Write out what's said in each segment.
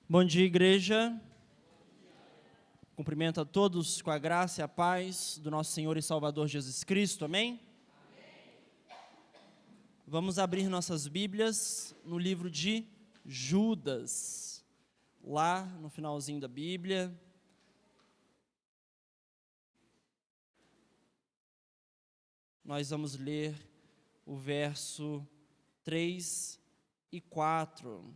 Bom dia, igreja. Cumprimento a todos com a graça e a paz do nosso Senhor e Salvador Jesus Cristo, amém? Vamos abrir nossas Bíblias no livro de Judas, lá no finalzinho da Bíblia. Nós vamos ler o verso 3 e 4.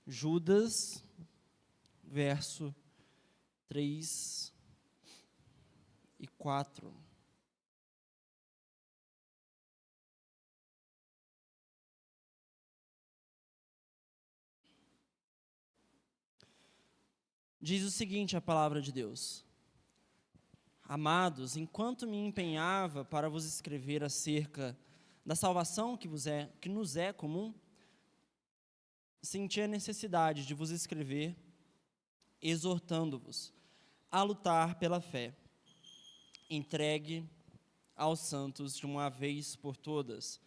Judas, verso 3 e 4. Diz o seguinte a palavra de Deus: Amados, enquanto me empenhava para vos escrever acerca da salvação que nos é comum, senti a necessidade de vos escrever, exortando-vos a lutar pela fé, entregue aos santos de uma vez por todas,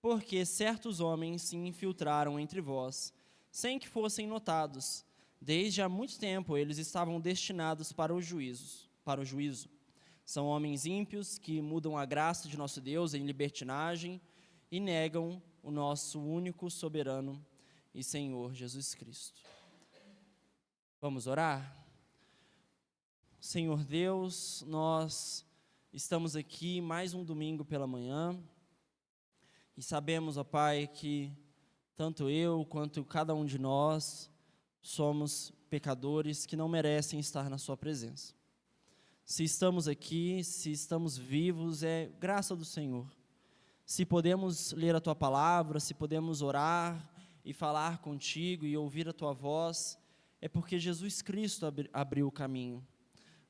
porque certos homens se infiltraram entre vós, sem que fossem notados. Desde há muito tempo eles estavam destinados para o juízo. São homens ímpios que mudam a graça de nosso Deus em libertinagem e negam o nosso único soberano e Senhor Jesus Cristo. Vamos orar? Senhor Deus, nós estamos aqui mais um domingo pela manhã e sabemos, ó Pai, que tanto eu quanto cada um de nós somos pecadores que não merecem estar na sua presença. Se estamos aqui, se estamos vivos, é graça do Senhor. Se podemos ler a tua palavra, se podemos orar e falar contigo e ouvir a tua voz, é porque Jesus Cristo abriu o caminho.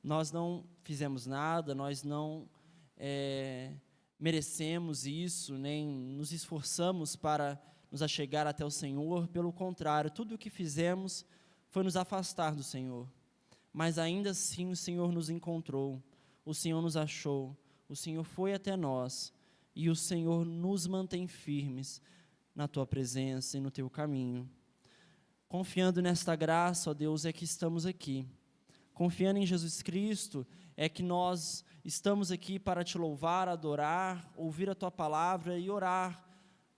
Nós não fizemos nada, nós não merecemos isso, nem nos esforçamos para nos achegar até o Senhor. Pelo contrário, tudo o que fizemos foi nos afastar do Senhor. Mas ainda assim o Senhor nos encontrou, o Senhor nos achou, o Senhor foi até nós e o Senhor nos mantém firmes na tua presença e no teu caminho. Confiando nesta graça, ó Deus, é que estamos aqui. Confiando em Jesus Cristo, é que nós estamos aqui para te louvar, adorar, ouvir a tua palavra e orar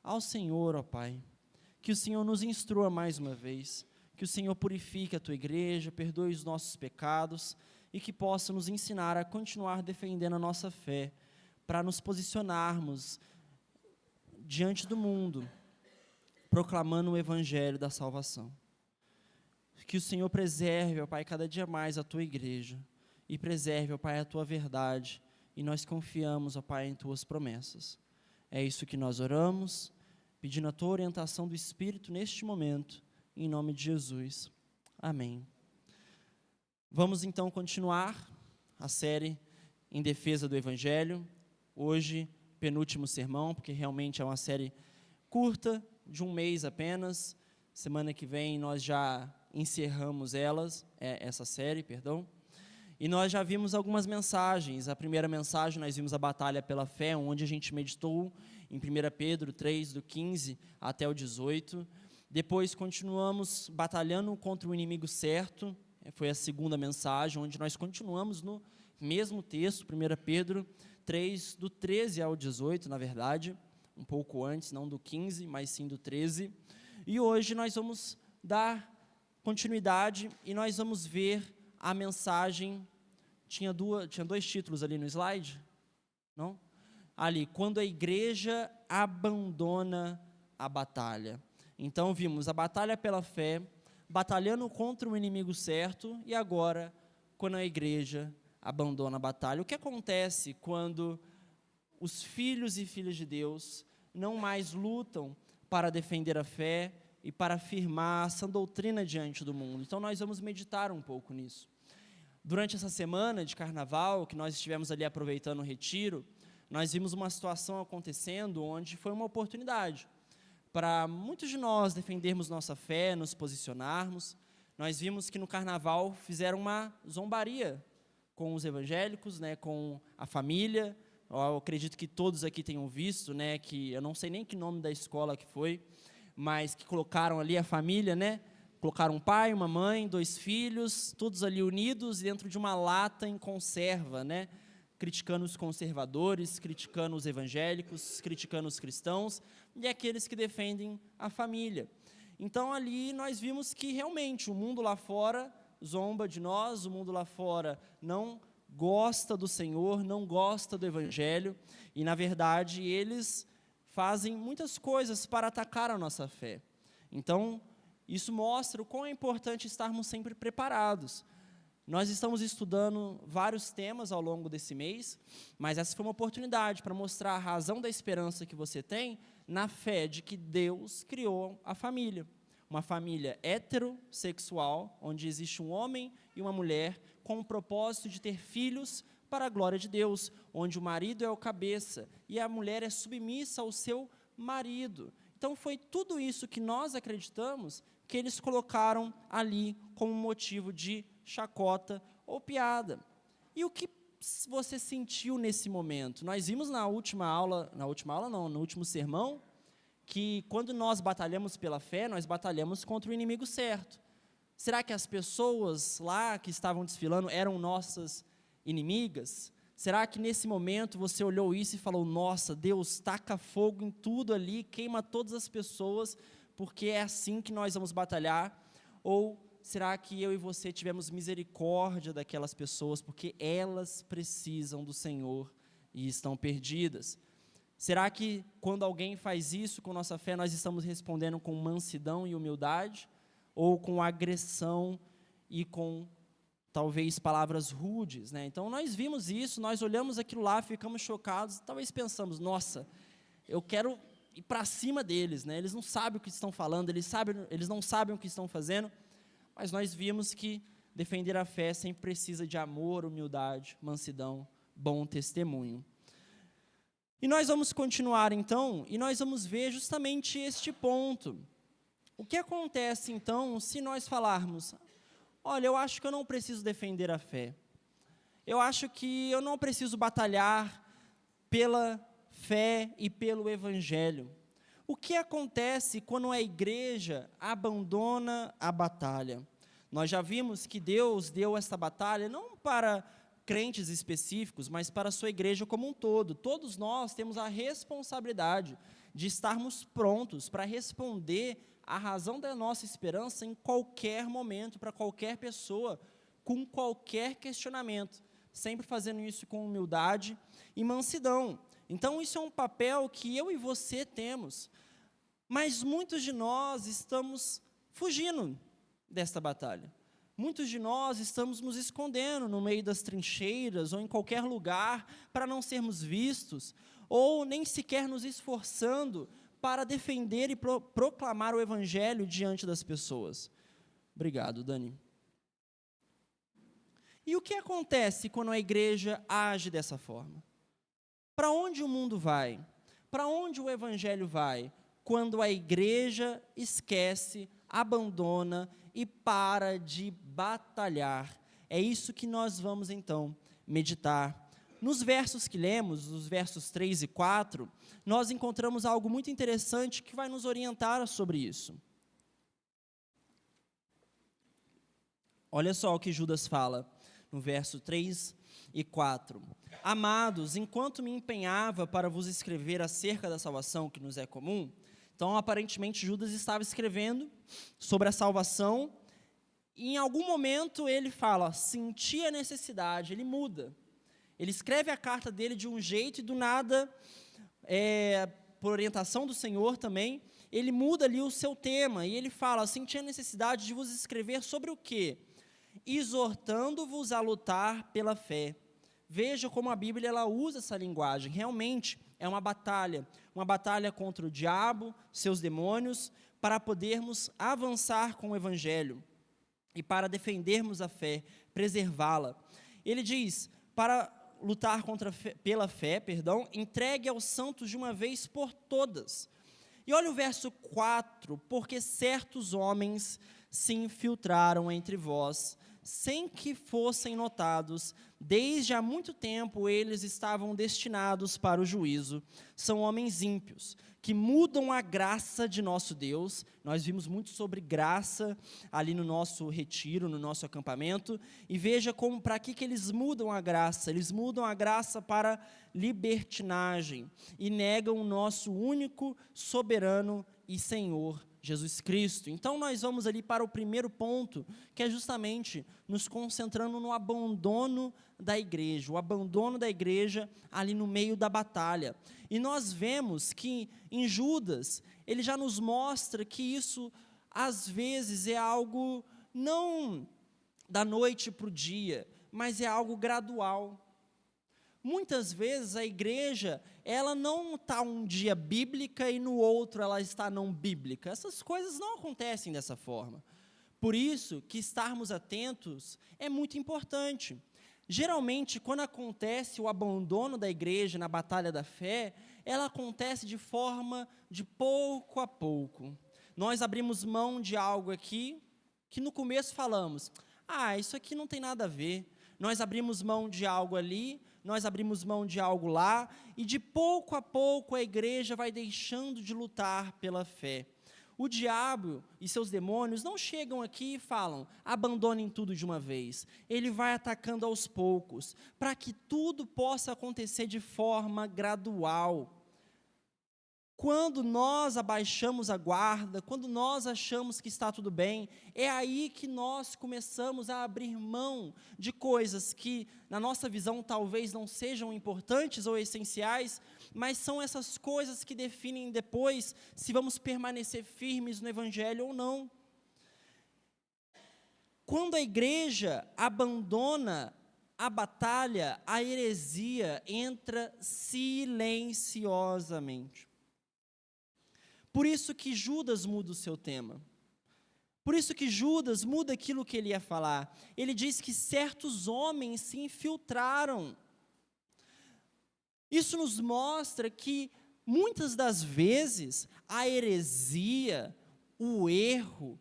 ao Senhor, ó Pai. Que o Senhor nos instrua mais uma vez, que o Senhor purifique a tua igreja, perdoe os nossos pecados e que possa nos ensinar a continuar defendendo a nossa fé, para nos posicionarmos diante do mundo, proclamando o evangelho da salvação. Que o Senhor preserve, ó Pai, cada dia mais a tua igreja e preserve, ó Pai, a tua verdade, e nós confiamos, ó Pai, em tuas promessas. É isso que nós oramos, pedindo a tua orientação do Espírito neste momento, em nome de Jesus. Amém. Vamos então continuar a série em defesa do Evangelho. Hoje, penúltimo sermão, porque realmente é uma série curta, de um mês apenas. Semana que vem nós já encerramos essa série. E nós já vimos algumas mensagens. A primeira mensagem, nós vimos a batalha pela fé, onde a gente meditou em 1 Pedro 3, do 15 até o 18. Depois continuamos batalhando contra o inimigo certo, foi a segunda mensagem, onde nós continuamos no mesmo texto, 1 Pedro 3, do 13 ao 18, na verdade, um pouco antes, não do 15, mas sim do 13. E hoje nós vamos dar continuidade e nós vamos ver a mensagem, tinha dois títulos ali no slide, não? Ali, quando a igreja abandona a batalha. Então vimos a batalha pela fé, batalhando contra o inimigo certo, e agora, quando a igreja abandona a batalha. O que acontece quando os filhos e filhas de Deus não mais lutam para defender a fé e para afirmar essa doutrina diante do mundo? Então nós vamos meditar um pouco nisso. Durante essa semana de carnaval, que nós estivemos ali aproveitando o retiro, nós vimos uma situação acontecendo onde foi uma oportunidade para muitos de nós defendermos nossa fé, nos posicionarmos. Nós vimos que no carnaval fizeram uma zombaria com os evangélicos, né, com a família. Eu acredito que todos aqui tenham visto, né, que eu não sei nem que nome da escola que foi, mas que colocaram ali a família, né, colocaram um pai, uma mãe, 2 filhos, todos ali unidos dentro de uma lata em conserva, né, criticando os conservadores, criticando os evangélicos, criticando os cristãos e aqueles que defendem a família. Então, ali nós vimos que, realmente, o mundo lá fora zomba de nós, o mundo lá fora não gosta do Senhor, não gosta do Evangelho, e, na verdade, eles fazem muitas coisas para atacar a nossa fé. Então, isso mostra o quão é importante estarmos sempre preparados. Nós estamos estudando vários temas ao longo desse mês, mas essa foi uma oportunidade para mostrar a razão da esperança que você tem na fé de que Deus criou a família. Uma família heterossexual, onde existe um homem e uma mulher, com o propósito de ter filhos para a glória de Deus, onde o marido é o cabeça e a mulher é submissa ao seu marido. Então, foi tudo isso que nós acreditamos que eles colocaram ali como motivo de chacota ou piada. E o que você sentiu nesse momento? Nós vimos no último sermão, que quando nós batalhamos pela fé, nós batalhamos contra o inimigo certo. Será que as pessoas lá que estavam desfilando eram nossas inimigas? Será que nesse momento você olhou isso e falou, nossa, Deus, taca fogo em tudo ali, queima todas as pessoas, porque é assim que nós vamos batalhar? Ou será que eu e você tivemos misericórdia daquelas pessoas, porque elas precisam do Senhor e estão perdidas? Será que quando alguém faz isso com nossa fé, nós estamos respondendo com mansidão e humildade? Ou com agressão e com, talvez, palavras rudes, né? Então, nós vimos isso, nós olhamos aquilo lá, ficamos chocados, talvez pensamos, nossa, eu quero ir para cima deles, né? Eles não sabem o que estão falando, eles não sabem o que estão fazendo, mas nós vimos que defender a fé sempre precisa de amor, humildade, mansidão, bom testemunho. E nós vamos continuar, então, e nós vamos ver justamente este ponto. O que acontece, então, se nós falarmos, olha, eu acho que eu não preciso defender a fé. Eu acho que eu não preciso batalhar pela fé e pelo Evangelho. O que acontece quando a igreja abandona a batalha? Nós já vimos que Deus deu esta batalha não para crentes específicos, mas para a sua igreja como um todo. Todos nós temos a responsabilidade de estarmos prontos para responder à razão da nossa esperança em qualquer momento, para qualquer pessoa, com qualquer questionamento, sempre fazendo isso com humildade e mansidão. Então, isso é um papel que eu e você temos, mas muitos de nós estamos fugindo desta batalha. Muitos de nós estamos nos escondendo no meio das trincheiras ou em qualquer lugar para não sermos vistos, ou nem sequer nos esforçando para defender e proclamar o Evangelho diante das pessoas. Obrigado, Dani. E o que acontece quando a igreja age dessa forma? Para onde o mundo vai? Para onde o Evangelho vai? Quando a igreja esquece, abandona e para de batalhar. É isso que nós vamos, então, meditar. Nos versos que lemos, os versos 3 e 4, nós encontramos algo muito interessante que vai nos orientar sobre isso. Olha só o que Judas fala no verso 3 e 4. Amados, enquanto me empenhava para vos escrever acerca da salvação que nos é comum, então aparentemente Judas estava escrevendo sobre a salvação, e em algum momento ele fala, senti a necessidade, ele muda. Ele escreve a carta dele de um jeito e do nada, por orientação do Senhor também, ele muda ali o seu tema, e ele fala, senti a necessidade de vos escrever sobre o quê? Exortando-vos a lutar pela fé. Veja como a Bíblia ela usa essa linguagem, realmente é uma batalha contra o diabo, seus demônios, para podermos avançar com o Evangelho, e para defendermos a fé, preservá-la. Ele diz, para lutar pela fé, entregue aos santos de uma vez por todas. E olha o verso 4, porque certos homens se infiltraram entre vós, sem que fossem notados, desde há muito tempo eles estavam destinados para o juízo. São homens ímpios, que mudam a graça de nosso Deus. Nós vimos muito sobre graça ali no nosso retiro, no nosso acampamento, e veja como, para que eles mudam a graça. Eles mudam a graça para libertinagem, e negam o nosso único, soberano e Senhor, Jesus Cristo. Então nós vamos ali para o primeiro ponto, que é justamente nos concentrando no abandono da igreja, o abandono da igreja ali no meio da batalha. E nós vemos que em Judas, ele já nos mostra que isso às vezes é algo não da noite para o dia, mas é algo gradual. Muitas vezes a igreja, ela não está um dia bíblica e no outro ela está não bíblica. Essas coisas não acontecem dessa forma. Por isso que estarmos atentos é muito importante. Geralmente, quando acontece o abandono da igreja na batalha da fé, ela acontece de forma de pouco a pouco. Nós abrimos mão de algo aqui, que no começo falamos, isso aqui não tem nada a ver. Nós abrimos mão de algo ali, nós abrimos mão de algo lá, e de pouco a pouco a igreja vai deixando de lutar pela fé. O diabo e seus demônios não chegam aqui e falam, abandonem tudo de uma vez. Ele vai atacando aos poucos, para que tudo possa acontecer de forma gradual. Quando nós abaixamos a guarda, quando nós achamos que está tudo bem, é aí que nós começamos a abrir mão de coisas que, na nossa visão, talvez não sejam importantes ou essenciais, mas são essas coisas que definem depois se vamos permanecer firmes no Evangelho ou não. Quando a igreja abandona a batalha, a heresia entra silenciosamente. Por isso que Judas muda o seu tema. Por isso que Judas muda aquilo que ele ia falar. Ele diz que certos homens se infiltraram. Isso nos mostra que, muitas das vezes, a heresia, o erro,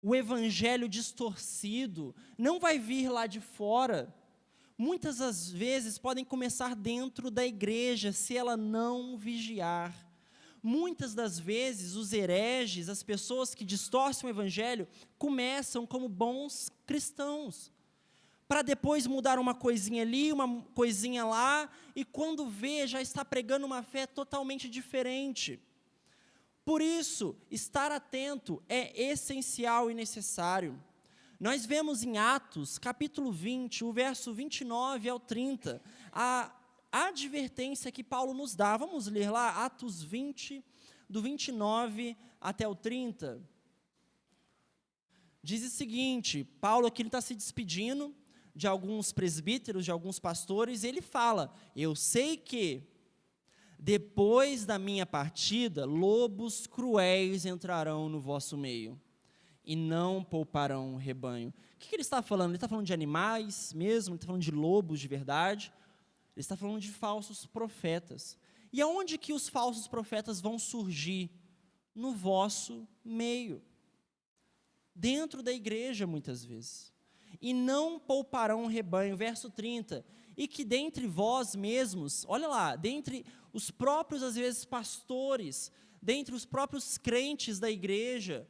o evangelho distorcido, não vai vir lá de fora. Muitas das vezes podem começar dentro da igreja, se ela não vigiar. Muitas das vezes, os hereges, as pessoas que distorcem o evangelho, começam como bons cristãos, para depois mudar uma coisinha ali, uma coisinha lá, e quando vê, já está pregando uma fé totalmente diferente. Por isso, estar atento é essencial e necessário. Nós vemos em Atos, capítulo 20, o verso 29 ao 30, a advertência que Paulo nos dá. Vamos ler lá, Atos 20, do 29 até o 30. Diz o seguinte, Paulo aqui está se despedindo de alguns presbíteros, de alguns pastores, e ele fala, eu sei que, depois da minha partida, lobos cruéis entrarão no vosso meio, e não pouparão o rebanho. O que ele está falando? Ele está falando de animais mesmo? Ele está falando de lobos de verdade? Ele está falando de falsos profetas. E aonde que os falsos profetas vão surgir? No vosso meio. Dentro da igreja, muitas vezes. E não pouparão o rebanho, verso 30. E que dentre vós mesmos, olha lá, dentre os próprios, às vezes, pastores, dentre os próprios crentes da igreja,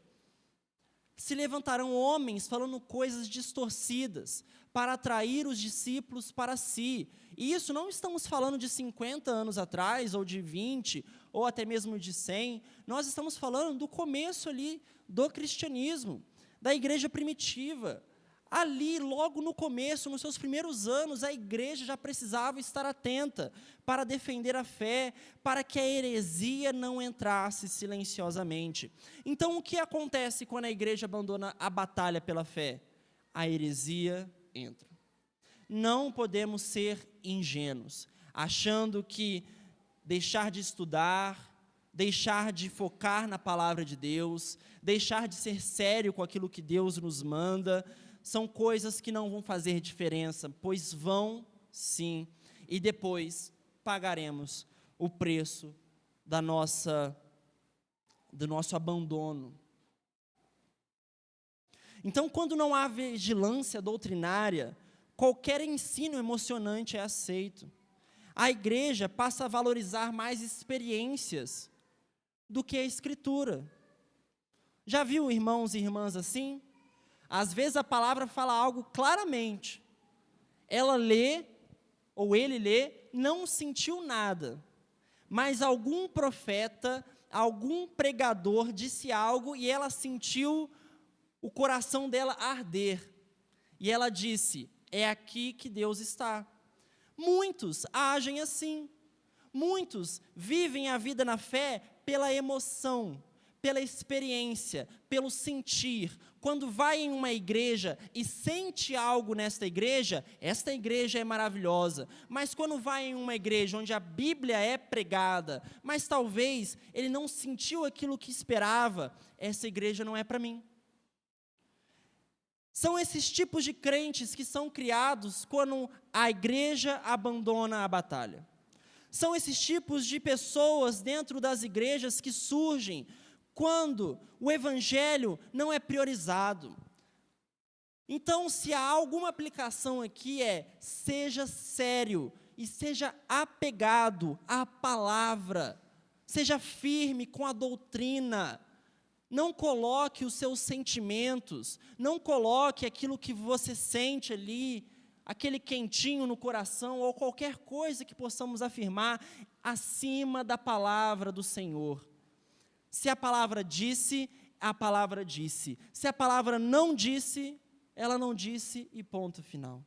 se levantarão homens falando coisas distorcidas, para atrair os discípulos para si. E isso não estamos falando de 50 anos atrás, ou de 20, ou até mesmo de 100. Nós estamos falando do começo ali do cristianismo, da igreja primitiva. Ali, logo no começo, nos seus primeiros anos, a igreja já precisava estar atenta para defender a fé, para que a heresia não entrasse silenciosamente. Então, o que acontece quando a igreja abandona a batalha pela fé? A heresia entra. Não podemos ser ingênuos, achando que deixar de estudar, deixar de focar na palavra de Deus, deixar de ser sério com aquilo que Deus nos manda, são coisas que não vão fazer diferença, pois vão sim, e depois pagaremos o preço da nossa do nosso abandono. Então, quando não há vigilância doutrinária, qualquer ensino emocionante é aceito. A igreja passa a valorizar mais experiências do que a Escritura. Já viu irmãos e irmãs assim? Às vezes a palavra fala algo claramente. Ela lê, ou ele lê, não sentiu nada. Mas algum profeta, algum pregador disse algo e ela sentiu o coração dela arder. E ela disse: é aqui que Deus está. Muitos agem assim. Muitos vivem a vida na fé pela emoção, pela experiência, pelo sentir. Quando vai em uma igreja e sente algo nesta igreja, esta igreja é maravilhosa. Mas quando vai em uma igreja onde a Bíblia é pregada, mas talvez ele não sentiu aquilo que esperava, essa igreja não é para mim. São esses tipos de crentes que são criados quando a igreja abandona a batalha. São esses tipos de pessoas dentro das igrejas que surgem quando o evangelho não é priorizado. Então, se há alguma aplicação aqui seja sério e seja apegado à palavra, seja firme com a doutrina. Não coloque os seus sentimentos, não coloque aquilo que você sente ali, aquele quentinho no coração, ou qualquer coisa que possamos afirmar, acima da palavra do Senhor. Se a palavra disse, a palavra disse. Se a palavra não disse, ela não disse e ponto final.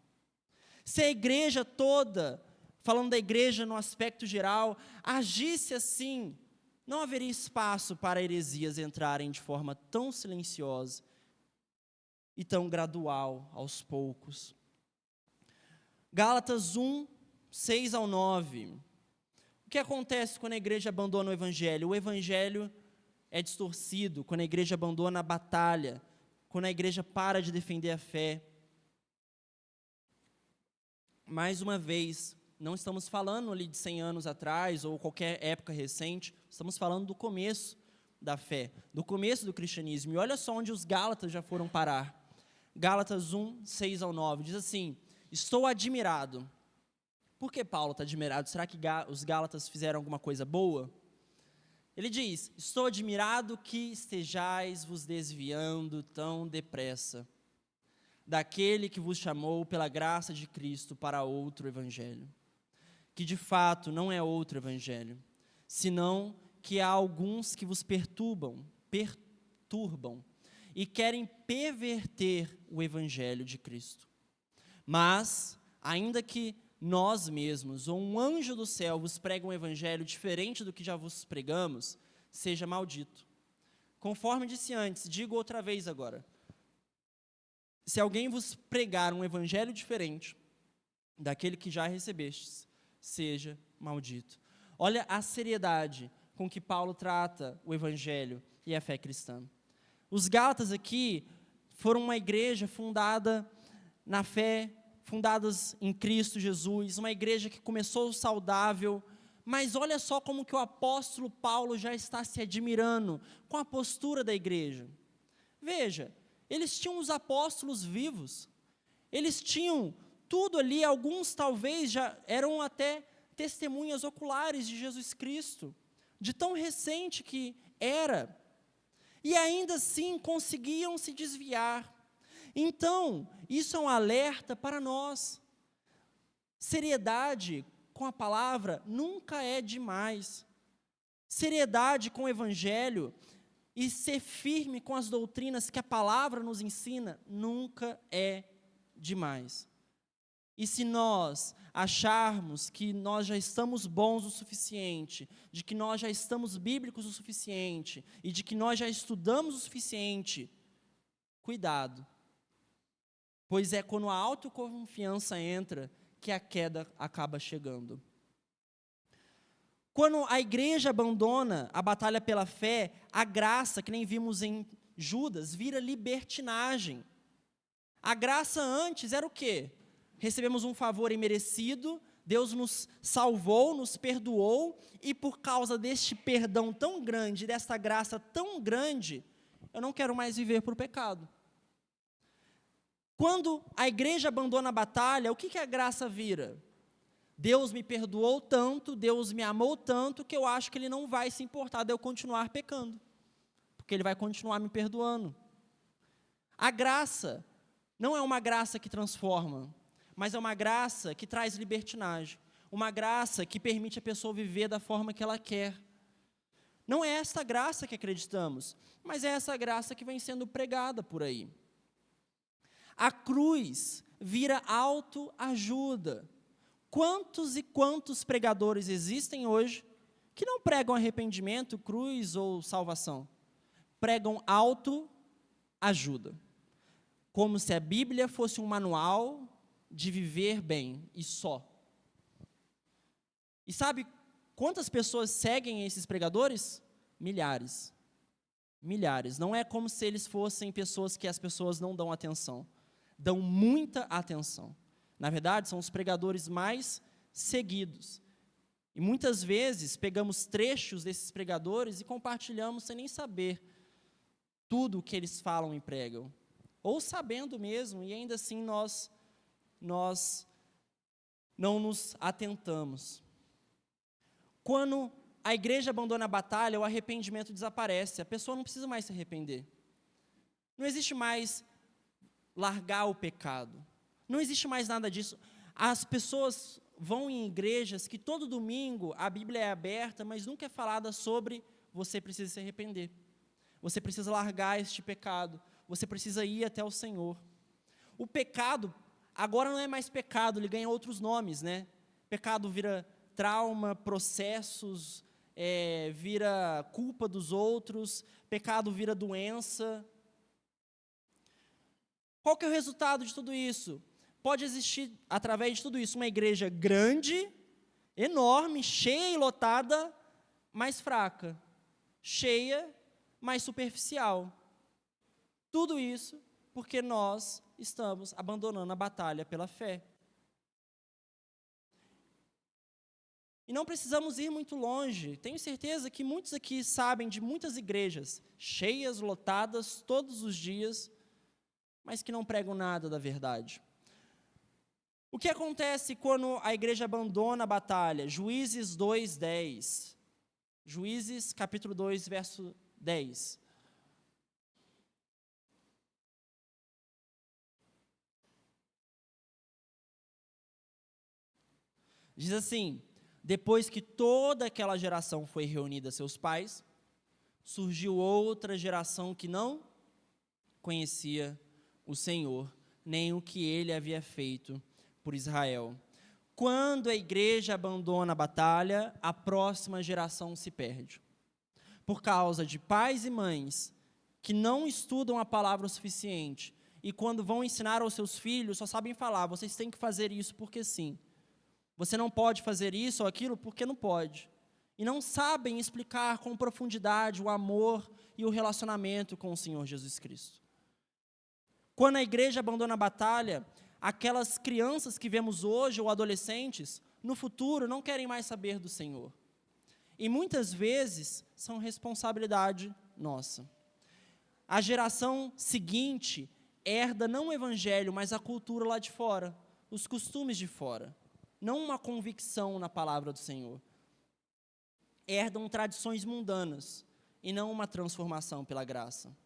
Se a igreja toda, falando da igreja no aspecto geral, agisse assim, não haveria espaço para heresias entrarem de forma tão silenciosa e tão gradual, aos poucos. Gálatas 1, 6 ao 9. O que acontece quando a igreja abandona o evangelho? O evangelho é distorcido quando a igreja abandona a batalha, quando a igreja para de defender a fé. Mais uma vez, não estamos falando ali de 100 anos atrás ou qualquer época recente, estamos falando do começo da fé, do começo do cristianismo. E olha só onde os Gálatas já foram parar. Gálatas 1, 6 ao 9, diz assim: estou admirado. Por que Paulo está admirado? Será que os Gálatas fizeram alguma coisa boa? Ele diz: estou admirado que estejais vos desviando tão depressa daquele que vos chamou pela graça de Cristo para outro evangelho, que de fato não é outro evangelho, senão que há alguns que vos perturbam e querem perverter o evangelho de Cristo. Mas, ainda que nós mesmos, ou um anjo do céu vos prega um evangelho diferente do que já vos pregamos, seja maldito. Conforme disse antes, digo outra vez agora: se alguém vos pregar um evangelho diferente daquele que já recebestes, seja maldito. Olha a seriedade com que Paulo trata o evangelho e a fé cristã. Os Gálatas aqui foram uma igreja fundada na fé, fundadas em Cristo Jesus, uma igreja que começou saudável, mas olha só como que o apóstolo Paulo já está se admirando com a postura da igreja. Veja, eles tinham os apóstolos vivos, eles tinham tudo ali, alguns talvez já eram até testemunhas oculares de Jesus Cristo, de tão recente que era, e ainda assim conseguiam se desviar. Então, isso é um alerta para nós. Seriedade com a palavra nunca é demais. Seriedade com o evangelho e ser firme com as doutrinas que a palavra nos ensina nunca é demais. E se nós acharmos que nós já estamos bons o suficiente, de que nós já estamos bíblicos o suficiente, e de que nós já estudamos o suficiente, cuidado. Pois é quando a autoconfiança entra que a queda acaba chegando. Quando a igreja abandona a batalha pela fé, a graça, que nem vimos em Judas, vira libertinagem. A graça antes era o quê? Recebemos um favor imerecido, Deus nos salvou, nos perdoou, e por causa deste perdão tão grande, desta graça tão grande, eu não quero mais viver para o pecado. Quando a igreja abandona a batalha, o que a graça vira? Deus me perdoou tanto, Deus me amou tanto, que eu acho que Ele não vai se importar de eu continuar pecando, porque Ele vai continuar me perdoando. A graça não é uma graça que transforma, mas é uma graça que traz libertinagem, uma graça que permite a pessoa viver da forma que ela quer. Não é essa graça que acreditamos, mas é essa graça que vem sendo pregada por aí. A cruz vira autoajuda. Quantos e quantos pregadores existem hoje que não pregam arrependimento, cruz ou salvação? Pregam autoajuda. Como se a Bíblia fosse um manual de viver bem e só. E sabe quantas pessoas seguem esses pregadores? Milhares. Milhares. Não é como se eles fossem pessoas que as pessoas não dão atenção. Dão muita atenção. Na verdade, são os pregadores mais seguidos. E muitas vezes pegamos trechos desses pregadores e compartilhamos sem nem saber tudo o que eles falam e pregam. Ou sabendo mesmo, e ainda assim nós não nos atentamos. Quando a igreja abandona a batalha, o arrependimento desaparece. A pessoa não precisa mais se arrepender. Não existe mais largar o pecado. Não existe mais nada disso. As pessoas vão em igrejas que todo domingo a Bíblia é aberta, mas nunca é falada sobre você precisa se arrepender. Você precisa largar este pecado. Você precisa ir até o Senhor. O pecado, agora não é mais pecado, ele ganha outros nomes, né? Pecado vira trauma, processos, vira culpa dos outros, pecado vira doença. Qual que é o resultado de tudo isso? Pode existir, através de tudo isso, uma igreja grande, enorme, cheia e lotada, mas fraca. Cheia, mas superficial. Tudo isso porque nós estamos abandonando a batalha pela fé. E não precisamos ir muito longe. Tenho certeza que muitos aqui sabem de muitas igrejas, cheias, lotadas, todos os dias, mas que não pregam nada da verdade. O que acontece quando a igreja abandona a batalha? Juízes 2:10. Juízes, capítulo 2, verso 10. Diz assim: depois que toda aquela geração foi reunida a seus pais, surgiu outra geração que não conhecia o Senhor, nem o que Ele havia feito por Israel. Quando a igreja abandona a batalha, a próxima geração se perde. Por causa de pais e mães que não estudam a palavra o suficiente, e quando vão ensinar aos seus filhos, só sabem falar, vocês têm que fazer isso porque sim. Você não pode fazer isso ou aquilo porque não pode. E não sabem explicar com profundidade o amor e o relacionamento com o Senhor Jesus Cristo. Quando a igreja abandona a batalha, aquelas crianças que vemos hoje, ou adolescentes, no futuro não querem mais saber do Senhor. E muitas vezes são responsabilidade nossa. A geração seguinte herda não o evangelho, mas a cultura lá de fora, os costumes de fora. Não uma convicção na palavra do Senhor. Herdam tradições mundanas e não uma transformação pela graça.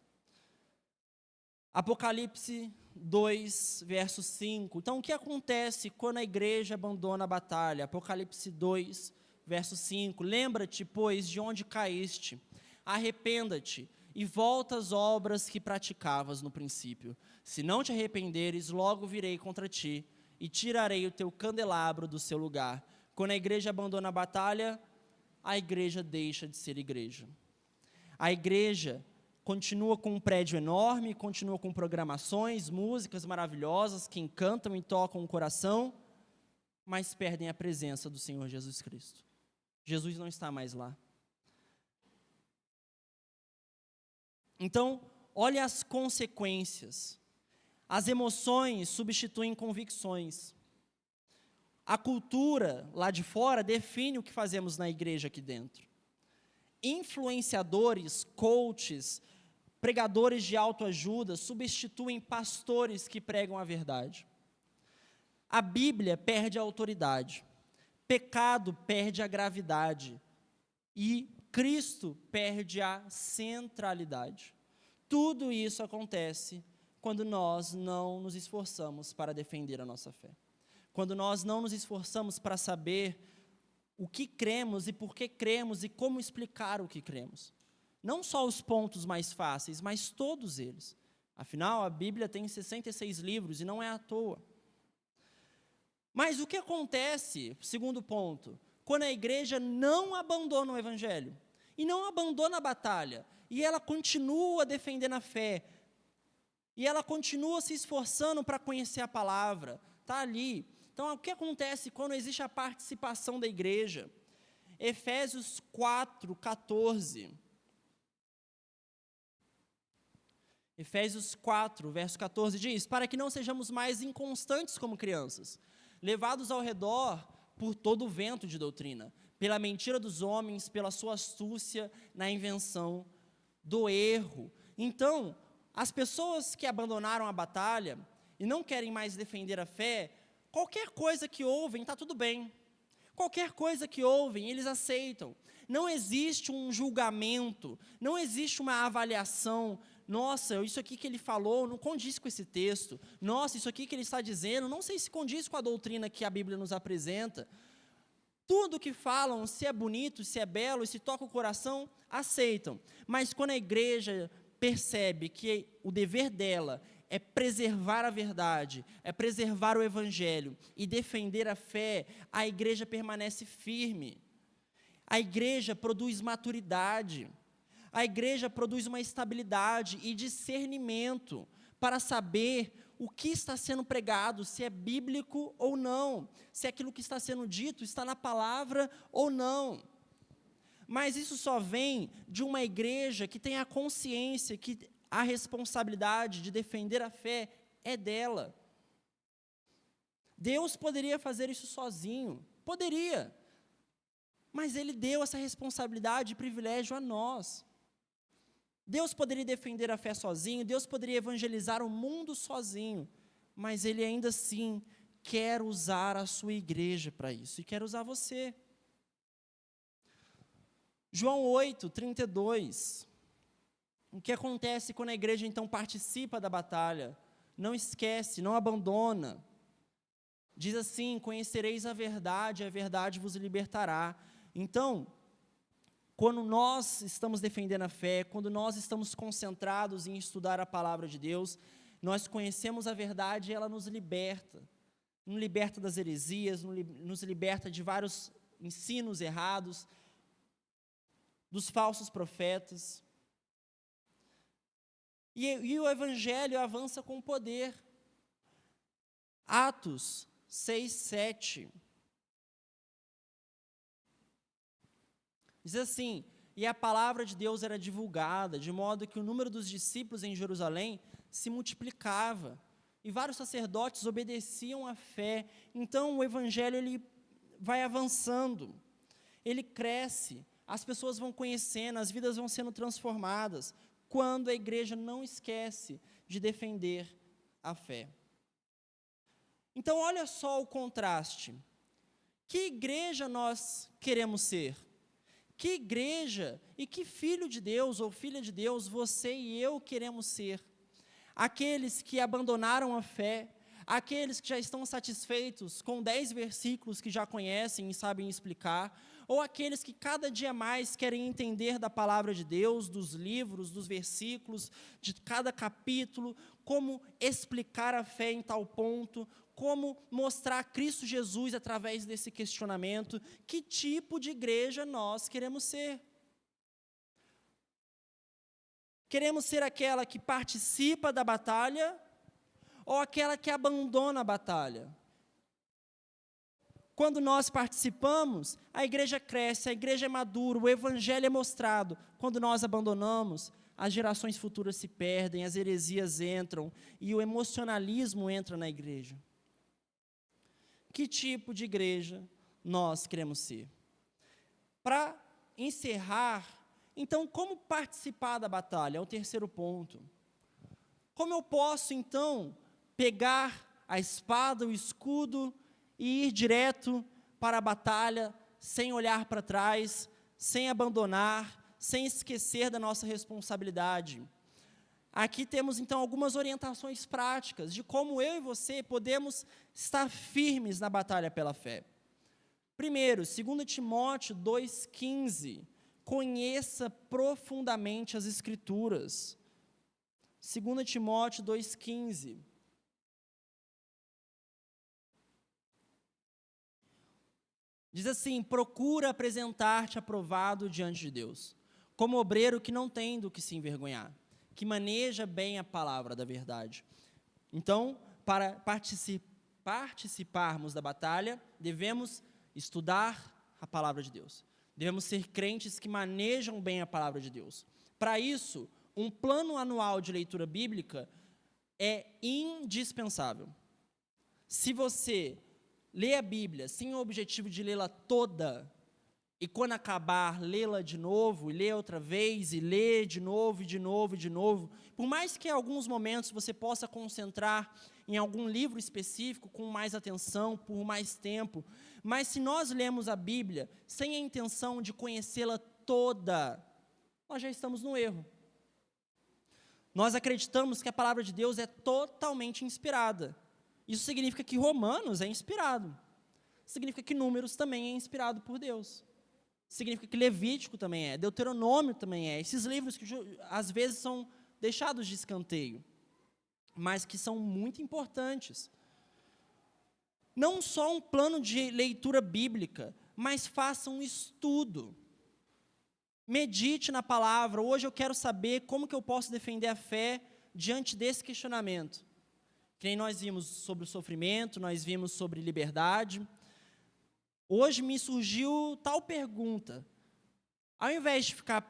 Apocalipse 2, verso 5. Então, o que acontece quando a igreja abandona a batalha? Apocalipse 2, verso 5. Lembra-te, pois, de onde caíste, arrependa-te e volta às obras que praticavas no princípio. Se não te arrependeres, logo virei contra ti e tirarei o teu candelabro do seu lugar. Quando a igreja abandona a batalha, a igreja deixa de ser igreja. A igreja continua com um prédio enorme, continua com programações, músicas maravilhosas que encantam e tocam o coração, mas perdem a presença do Senhor Jesus Cristo. Jesus não está mais lá. Então, olhe as consequências. As emoções substituem convicções. A cultura lá de fora define o que fazemos na igreja aqui dentro. Influenciadores, coaches, pregadores de autoajuda substituem pastores que pregam a verdade. A Bíblia perde a autoridade, pecado perde a gravidade e Cristo perde a centralidade. Tudo isso acontece quando nós não nos esforçamos para defender a nossa fé. Quando nós não nos esforçamos para saber o que cremos e por que cremos e como explicar o que cremos. Não só os pontos mais fáceis, mas todos eles. Afinal, a Bíblia tem 66 livros e não é à toa. Mas o que acontece, segundo ponto, quando a igreja não abandona o Evangelho e não abandona a batalha, e ela continua defendendo a fé, e ela continua se esforçando para conhecer a palavra, está ali. Então, o que acontece quando existe a participação da igreja? Efésios 4, 14. Efésios 4, verso 14 diz: para que não sejamos mais inconstantes como crianças, levados ao redor por todo o vento de doutrina, pela mentira dos homens, pela sua astúcia na invenção do erro. Então, as pessoas que abandonaram a batalha e não querem mais defender a fé, qualquer coisa que ouvem, está tudo bem. Qualquer coisa que ouvem, eles aceitam. Não existe um julgamento, não existe uma avaliação. Nossa, isso aqui que ele falou não condiz com esse texto. Nossa, isso aqui que ele está dizendo, não sei se condiz com a doutrina que a Bíblia nos apresenta. Tudo que falam, se é bonito, se é belo, se toca o coração, aceitam. Mas quando a igreja percebe que o dever dela é preservar a verdade, é preservar o Evangelho e defender a fé, a igreja permanece firme. A igreja produz maturidade. A igreja produz uma estabilidade e discernimento para saber o que está sendo pregado, se é bíblico ou não, se aquilo que está sendo dito está na palavra ou não. Mas isso só vem de uma igreja que tem a consciência que a responsabilidade de defender a fé é dela. Deus poderia fazer isso sozinho, poderia, mas Ele deu essa responsabilidade e privilégio a nós. Deus poderia defender a fé sozinho, Deus poderia evangelizar o mundo sozinho, mas Ele ainda assim quer usar a sua igreja para isso, e quer usar você. João 8, 32. O que acontece quando a igreja então participa da batalha? Não esquece, não abandona. Diz assim: conhecereis a verdade vos libertará. Então, quando nós estamos defendendo a fé, quando nós estamos concentrados em estudar a palavra de Deus, nós conhecemos a verdade e ela nos liberta das heresias, nos liberta de vários ensinos errados, dos falsos profetas. E o Evangelho avança com poder. Atos 6, 7. Diz assim: e a palavra de Deus era divulgada, de modo que o número dos discípulos em Jerusalém se multiplicava, e vários sacerdotes obedeciam à fé. Então o Evangelho ele vai avançando, ele cresce, as pessoas vão conhecendo, as vidas vão sendo transformadas, quando a igreja não esquece de defender a fé. Então olha só o contraste. Que igreja nós queremos ser? Que igreja e que filho de Deus ou filha de Deus você e eu queremos ser? Aqueles que abandonaram a fé, aqueles que já estão satisfeitos com 10 versículos que já conhecem e sabem explicar, ou aqueles que cada dia mais querem entender da palavra de Deus, dos livros, dos versículos, de cada capítulo, como explicar a fé em tal ponto, como mostrar Cristo Jesus através desse questionamento. Que tipo de igreja nós queremos ser? Queremos ser aquela que participa da batalha ou aquela que abandona a batalha? Quando nós participamos, a igreja cresce, a igreja é madura, o Evangelho é mostrado. Quando nós abandonamos, as gerações futuras se perdem, as heresias entram e o emocionalismo entra na igreja. Que tipo de igreja nós queremos ser? Para encerrar, então, como participar da batalha? É o terceiro ponto. Como eu posso, então, pegar a espada, o escudo e ir direto para a batalha, sem olhar para trás, sem abandonar, sem esquecer da nossa responsabilidade? Aqui temos, então, algumas orientações práticas de como eu e você podemos estar firmes na batalha pela fé. Primeiro, 2 Timóteo 2,15, conheça profundamente as Escrituras. 2 Timóteo 2,15. Diz assim: procura apresentar-te aprovado diante de Deus, como obreiro que não tem do que se envergonhar, que maneja bem a palavra da verdade. Então, para participarmos da batalha, devemos estudar a palavra de Deus. Devemos ser crentes que manejam bem a palavra de Deus. Para isso, um plano anual de leitura bíblica é indispensável. Se você lê a Bíblia sem o objetivo de lê-la toda, e quando acabar, lê-la de novo, e lê outra vez, e lê de novo, e de novo, e de novo, por mais que em alguns momentos você possa concentrar em algum livro específico com mais atenção, por mais tempo, mas se nós lemos a Bíblia sem a intenção de conhecê-la toda, nós já estamos no erro. Nós acreditamos que a palavra de Deus é totalmente inspirada. Isso significa que Romanos é inspirado. Significa que Números também é inspirado por Deus. Significa que Levítico também é, Deuteronômio também é. Esses livros que às vezes são deixados de escanteio, mas que são muito importantes. Não só um plano de leitura bíblica, mas faça um estudo. Medite na palavra. Hoje eu quero saber como que eu posso defender a fé diante desse questionamento. Que nem nós vimos sobre o sofrimento, nós vimos sobre liberdade. Hoje me surgiu tal pergunta. Ao invés de ficar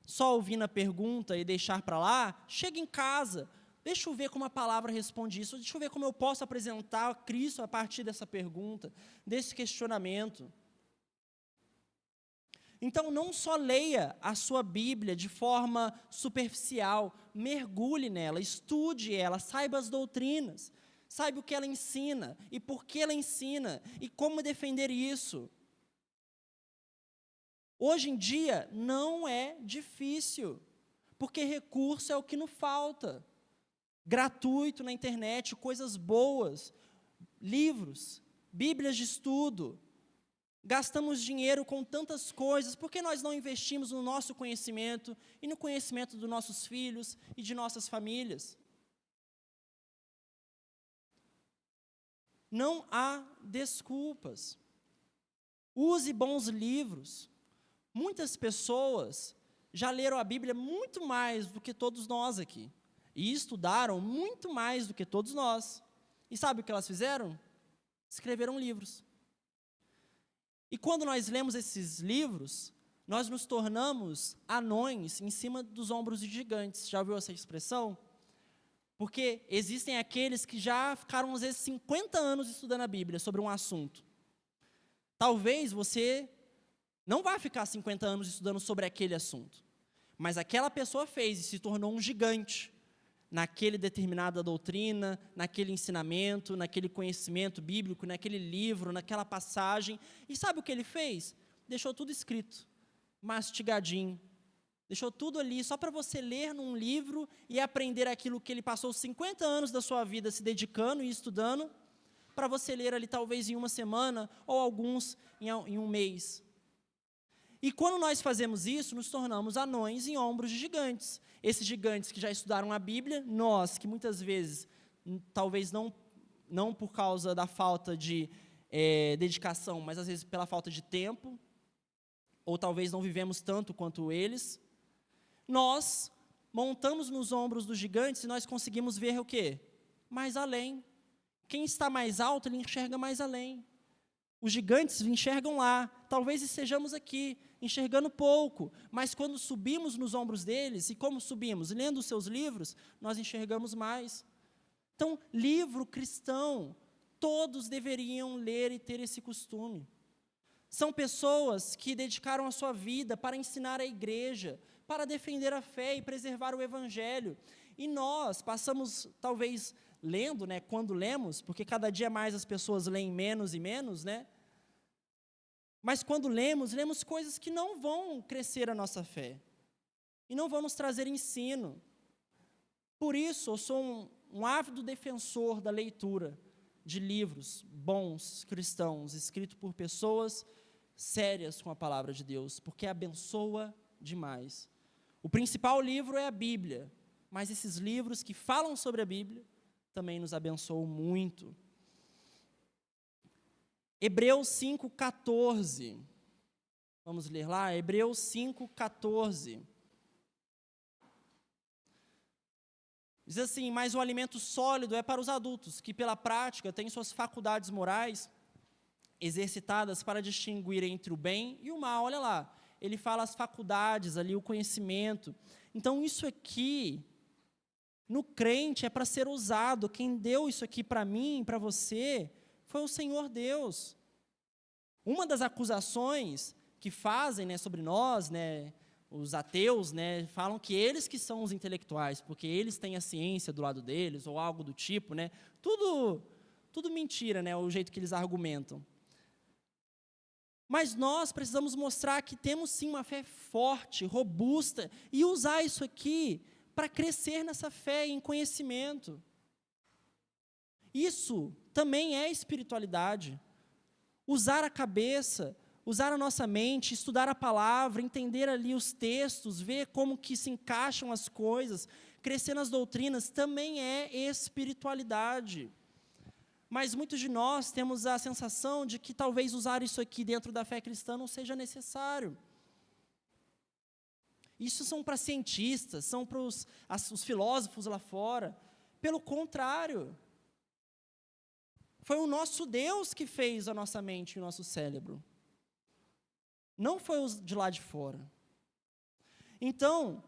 só ouvindo a pergunta e deixar para lá, chega em casa, deixa eu ver como a palavra responde isso, deixa eu ver como eu posso apresentar a Cristo a partir dessa pergunta, desse questionamento. Então, não só leia a sua Bíblia de forma superficial, mergulhe nela, estude ela, saiba as doutrinas, saiba o que ela ensina, e por que ela ensina, e como defender isso. Hoje em dia, não é difícil, porque recurso é o que nos falta. Gratuito na internet, coisas boas, livros, bíblias de estudo. Gastamos dinheiro com tantas coisas, por que nós não investimos no nosso conhecimento e no conhecimento dos nossos filhos e de nossas famílias? Não há desculpas. Use bons livros. Muitas pessoas já leram a Bíblia muito mais do que todos nós aqui. E estudaram muito mais do que todos nós. E sabe o que elas fizeram? Escreveram livros. E quando nós lemos esses livros, nós nos tornamos anões em cima dos ombros de gigantes. Já ouviu essa expressão? Porque existem aqueles que já ficaram, às vezes, 50 anos estudando a Bíblia sobre um assunto. Talvez você não vá ficar 50 anos estudando sobre aquele assunto. Mas aquela pessoa fez e se tornou um gigante naquele determinada doutrina, naquele ensinamento, naquele conhecimento bíblico, naquele livro, naquela passagem. E sabe o que ele fez? Deixou tudo escrito, mastigadinho. Deixou tudo ali só para você ler num livro e aprender aquilo que ele passou 50 anos da sua vida se dedicando e estudando, para você ler ali talvez em uma semana ou alguns em um mês. E quando nós fazemos isso, nos tornamos anões em ombros de gigantes. Esses gigantes que já estudaram a Bíblia, nós que muitas vezes, talvez não por causa da falta de dedicação, mas às vezes pela falta de tempo, ou talvez não vivemos tanto quanto eles, nós montamos nos ombros dos gigantes e nós conseguimos ver o quê? Mais além. Quem está mais alto, ele enxerga mais além. Os gigantes enxergam lá, talvez estejamos aqui, enxergando pouco, mas quando subimos nos ombros deles, e como subimos? Lendo os seus livros, nós enxergamos mais. Então, livro cristão, todos deveriam ler e ter esse costume. São pessoas que dedicaram a sua vida para ensinar a igreja, para defender a fé e preservar o evangelho. E nós passamos, talvez, lendo, né, quando lemos, porque cada dia mais as pessoas leem menos e menos, né? Mas quando lemos coisas que não vão crescer a nossa fé e não vão nos trazer ensino. Por isso, eu sou um ávido defensor da leitura de livros bons, cristãos, escritos por pessoas sérias com a palavra de Deus, porque abençoa demais. O principal livro é a Bíblia, mas esses livros que falam sobre a Bíblia também nos abençoam muito. Hebreus 5,14. Vamos ler lá? Hebreus 5,14. Diz assim: mas o alimento sólido é para os adultos, que pela prática têm suas faculdades morais exercitadas para distinguir entre o bem e o mal. Olha lá, ele fala as faculdades ali, o conhecimento. Então isso aqui, no crente, é para ser usado. Quem deu isso aqui para mim, para você, foi o Senhor Deus. Uma das acusações que fazem, né, sobre nós, né, os ateus, né, falam que eles que são os intelectuais, porque eles têm a ciência do lado deles, ou algo do tipo, né? Tudo mentira, né, o jeito que eles argumentam. Mas nós precisamos mostrar que temos sim uma fé forte, robusta, e usar isso aqui para crescer nessa fé em conhecimento. Isso também é espiritualidade. Usar a cabeça, usar a nossa mente, estudar a palavra, entender ali os textos, ver como que se encaixam as coisas, crescer nas doutrinas, também é espiritualidade. Mas muitos de nós temos a sensação de que talvez usar isso aqui dentro da fé cristã não seja necessário. Isso são para cientistas, são para os filósofos lá fora. Pelo contrário, foi o nosso Deus que fez a nossa mente e o nosso cérebro. Não foi os de lá de fora. Então,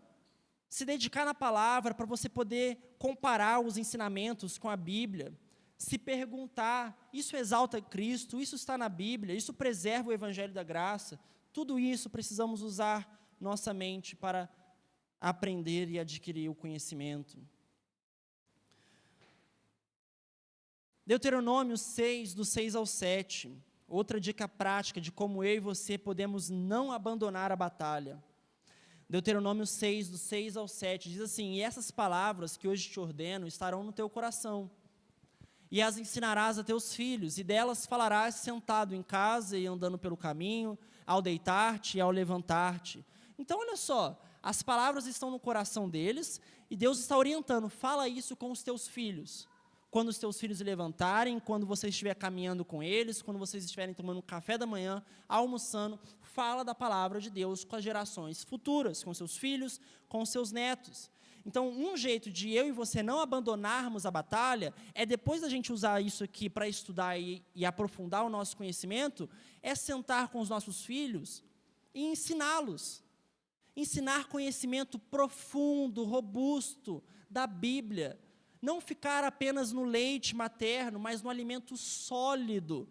se dedicar na palavra para você poder comparar os ensinamentos com a Bíblia, se perguntar, isso exalta Cristo, isso está na Bíblia, isso preserva o Evangelho da Graça, tudo isso precisamos usar nossa mente para aprender e adquirir o conhecimento. Deuteronômio 6, do 6 ao 7, outra dica prática de como eu e você podemos não abandonar a batalha. Deuteronômio 6, do 6 ao 7, diz assim: e essas palavras que hoje te ordeno estarão no teu coração, e as ensinarás a teus filhos, e delas falarás sentado em casa e andando pelo caminho, ao deitar-te e ao levantar-te. Então, olha só, as palavras estão no coração deles, e Deus está orientando: fala isso com os teus filhos. Quando os teus filhos se levantarem, quando você estiver caminhando com eles, quando vocês estiverem tomando um café da manhã, almoçando, fala da palavra de Deus com as gerações futuras, com seus filhos, com seus netos. Então, um jeito de eu e você não abandonarmos a batalha é, depois da gente usar isso aqui para estudar e aprofundar o nosso conhecimento, é sentar com os nossos filhos e ensiná-los. Ensinar conhecimento profundo, robusto da Bíblia. Não ficar apenas no leite materno, mas no alimento sólido.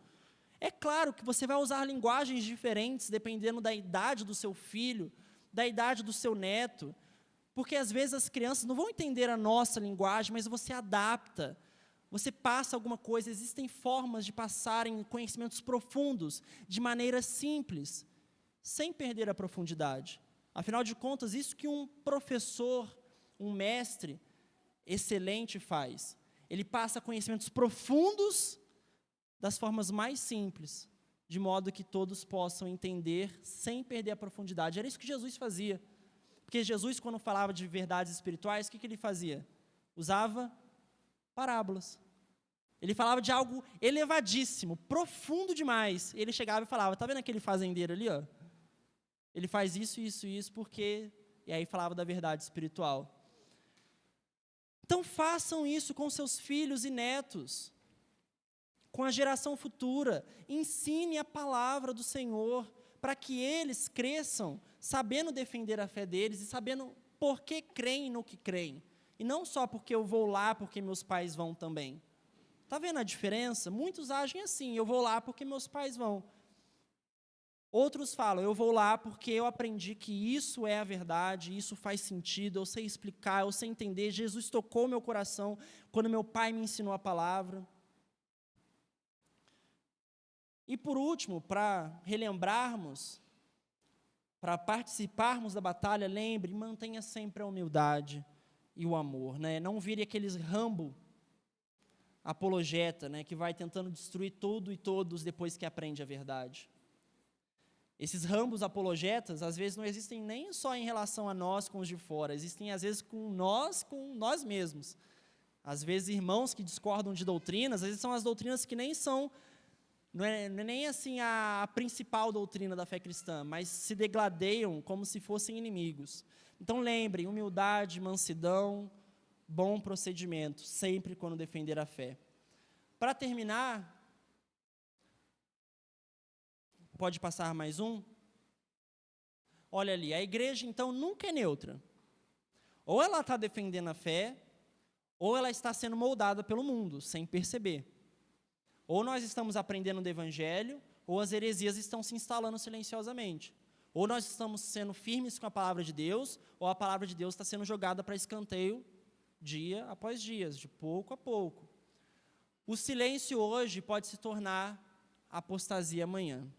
É claro que você vai usar linguagens diferentes, dependendo da idade do seu filho, da idade do seu neto, porque às vezes as crianças não vão entender a nossa linguagem, mas você adapta, você passa alguma coisa. Existem formas de passarem conhecimentos profundos, de maneira simples, sem perder a profundidade. Afinal de contas, isso que um professor, um mestre excelente faz. Ele passa conhecimentos profundos das formas mais simples, de modo que todos possam entender sem perder a profundidade. Era isso que Jesus fazia. Porque Jesus, quando falava de verdades espirituais, o que ele fazia? Usava parábolas. Ele falava de algo elevadíssimo, profundo demais. Ele chegava e falava: está vendo aquele fazendeiro ali? Ó? Ele faz isso, isso, isso, porque... E aí falava da verdade espiritual. Então façam isso com seus filhos e netos, com a geração futura. Ensine a palavra do Senhor, para que eles cresçam sabendo defender a fé deles e sabendo por que creem no que creem. E não só porque eu vou lá, porque meus pais vão também. Está vendo a diferença? Muitos agem assim, eu vou lá porque meus pais vão. Outros falam, eu vou lá porque eu aprendi que isso é a verdade, isso faz sentido, eu sei explicar, eu sei entender, Jesus tocou meu coração quando meu pai me ensinou a palavra. E por último, para relembrarmos, para participarmos da batalha, lembre, mantenha sempre a humildade e o amor, né? Não vire aqueles Rambo apologeta, né, que vai tentando destruir tudo e todos depois que aprende a verdade. Esses rambos apologetas, às vezes, não existem nem só em relação a nós com os de fora, existem, às vezes, com nós mesmos. Às vezes, irmãos que discordam de doutrinas, às vezes são as doutrinas que nem são, não é nem assim a principal doutrina da fé cristã, mas se degladeiam como se fossem inimigos. Então, lembrem, humildade, mansidão, bom procedimento, sempre quando defender a fé. Para terminar, pode passar mais um? Olha ali, a igreja então nunca é neutra. Ou ela está defendendo a fé, ou ela está sendo moldada pelo mundo, sem perceber. Ou nós estamos aprendendo do evangelho, ou as heresias estão se instalando silenciosamente. Ou nós estamos sendo firmes com a palavra de Deus, ou a palavra de Deus está sendo jogada para escanteio dia após dia, de pouco a pouco. O silêncio hoje pode se tornar apostasia amanhã.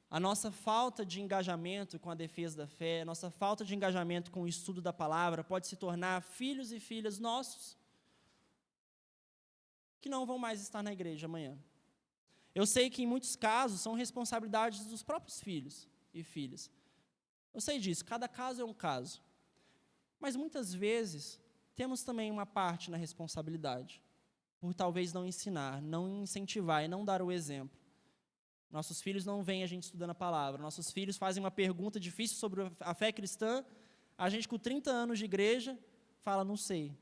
A nossa falta de engajamento com a defesa da fé, a nossa falta de engajamento com o estudo da palavra pode se tornar filhos e filhas nossos que não vão mais estar na igreja amanhã. Eu sei que em muitos casos são responsabilidades dos próprios filhos e filhas. Eu sei disso, cada caso é um caso. Mas muitas vezes temos também uma parte na responsabilidade, por talvez não ensinar, não incentivar e não dar o exemplo. Nossos filhos não veem a gente estudando a palavra. Nossos filhos fazem uma pergunta difícil sobre a fé cristã. A gente, com 30 anos de igreja, fala, não sei.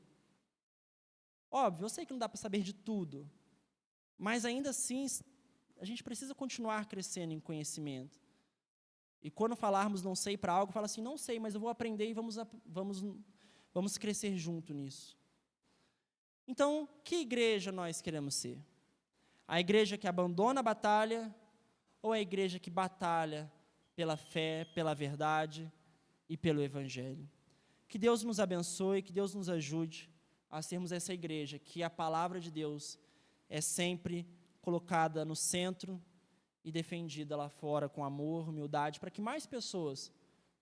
Óbvio, eu sei que não dá para saber de tudo. Mas, ainda assim, a gente precisa continuar crescendo em conhecimento. E quando falarmos não sei para algo, fala assim, não sei, mas eu vou aprender e vamos crescer junto nisso. Então, que igreja nós queremos ser? A igreja que abandona a batalha, ou a igreja que batalha pela fé, pela verdade e pelo evangelho? Que Deus nos abençoe, que Deus nos ajude a sermos essa igreja, que a palavra de Deus é sempre colocada no centro e defendida lá fora com amor, humildade, para que mais pessoas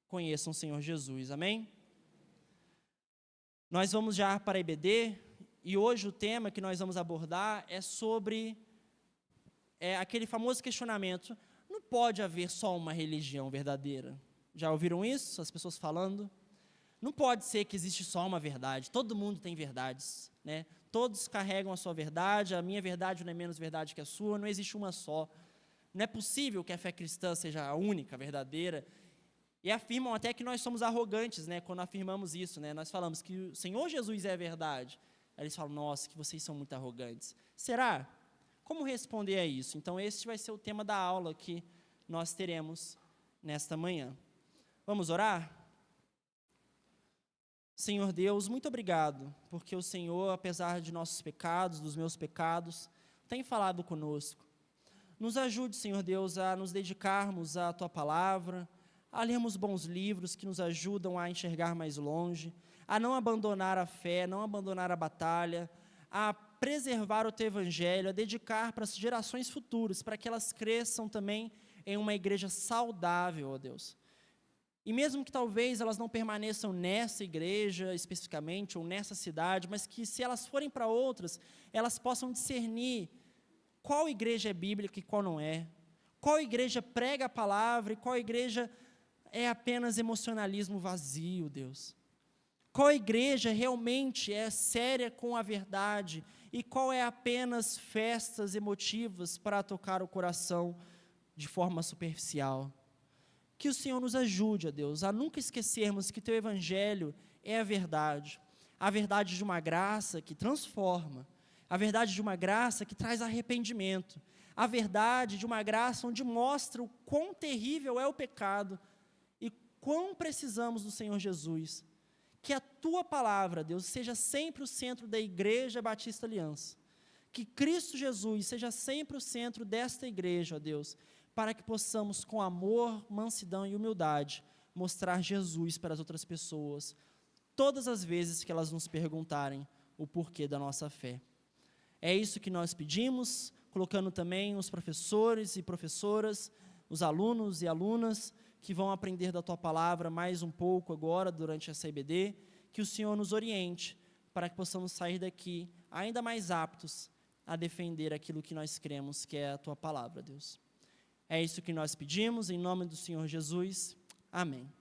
conheçam o Senhor Jesus. Amém? Nós vamos já para a EBD, e hoje o tema que nós vamos abordar é sobre aquele famoso questionamento, não pode haver só uma religião verdadeira. Já ouviram isso? As pessoas falando? Não pode ser que existe só uma verdade, todo mundo tem verdades, né? Todos carregam a sua verdade, a minha verdade não é menos verdade que a sua, não existe uma só. Não é possível que a fé cristã seja a única, verdadeira. E afirmam até que nós somos arrogantes, né, quando afirmamos isso, né? Nós falamos que o Senhor Jesus é a verdade. Aí eles falam, nossa, que vocês são muito arrogantes. Será? Como responder a isso? Então, esse vai ser o tema da aula que nós teremos nesta manhã. Vamos orar? Senhor Deus, muito obrigado, porque o Senhor, apesar de nossos pecados, dos meus pecados, tem falado conosco. Nos ajude, Senhor Deus, a nos dedicarmos à Tua palavra, a lermos bons livros que nos ajudam a enxergar mais longe, a não abandonar a fé, não abandonar a batalha, a preservar o Teu Evangelho, a dedicar para as gerações futuras, para que elas cresçam também em uma igreja saudável, ó Deus. E mesmo que talvez elas não permaneçam nessa igreja especificamente, ou nessa cidade, mas que se elas forem para outras, elas possam discernir qual igreja é bíblica e qual não é, qual igreja prega a palavra e qual igreja é apenas emocionalismo vazio, Deus. Qual igreja realmente é séria com a verdade e qual é apenas festas emotivas para tocar o coração de forma superficial. Que o Senhor nos ajude, ó Deus, a nunca esquecermos que Teu Evangelho é a verdade de uma graça que transforma, a verdade de uma graça que traz arrependimento, a verdade de uma graça onde mostra o quão terrível é o pecado e quão precisamos do Senhor Jesus. Que a Tua palavra, Deus, seja sempre o centro da Igreja Batista Aliança. Que Cristo Jesus seja sempre o centro desta igreja, ó Deus, para que possamos, com amor, mansidão e humildade, mostrar Jesus para as outras pessoas, todas as vezes que elas nos perguntarem o porquê da nossa fé. É isso que nós pedimos, colocando também os professores e professoras, os alunos e alunas que vão aprender da Tua Palavra mais um pouco agora, durante essa IBD, que o Senhor nos oriente, para que possamos sair daqui ainda mais aptos a defender aquilo que nós cremos, que é a Tua Palavra, Deus. É isso que nós pedimos, em nome do Senhor Jesus. Amém.